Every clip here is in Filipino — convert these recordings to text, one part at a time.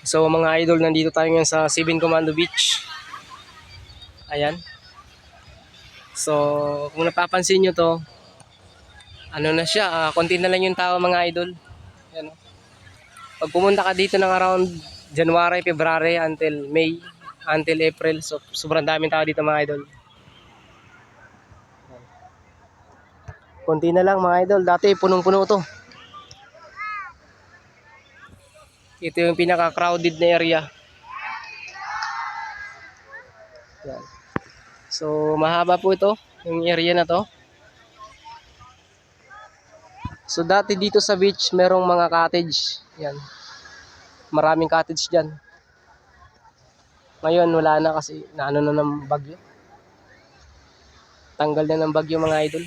So mga idol, nandito tayo ngayon sa Seven Commando Beach. Ayan. So kung napapansin nyo to, ano na siya, konti na lang yung tao mga idol. Ayan, oh. Pag pumunta ka dito ng around January, February until May, until April, so sobrang daming tao dito mga idol. Konti na lang mga idol, dati punong-puno to. Ito yung pinaka-crowded na area. Ayan. So mahaba po ito, yung area na to. So dati dito sa beach merong mga cottage. Yan. Maraming cottage diyan. Ngayon wala na kasi naano na ng bagyo. Tanggal na ng bagyo mga idol.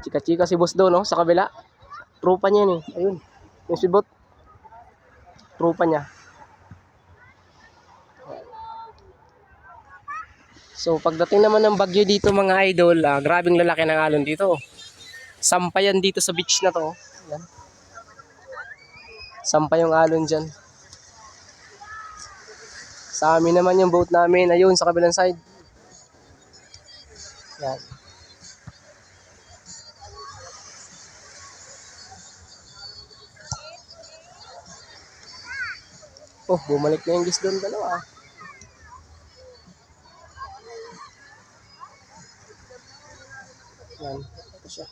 Chika-chika si boss do no sa kabila. Tropa niya ni. Ayun. Yung si bot. Tropa niya. So pagdating naman ng bagyo dito mga idol, grabing lalaki ng alon dito. Sampayan dito sa beach na to. Yan. Sampay yung alon dyan. Sa amin naman yung boat namin. Ayun sa kabilang side. Yan. Oh, bumalik na yung doon dalawa. Yan. Ito siya.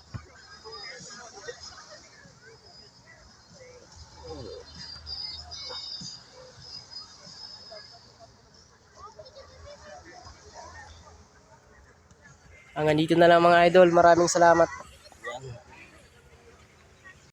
Hanggang dito na lang mga idol. Maraming salamat.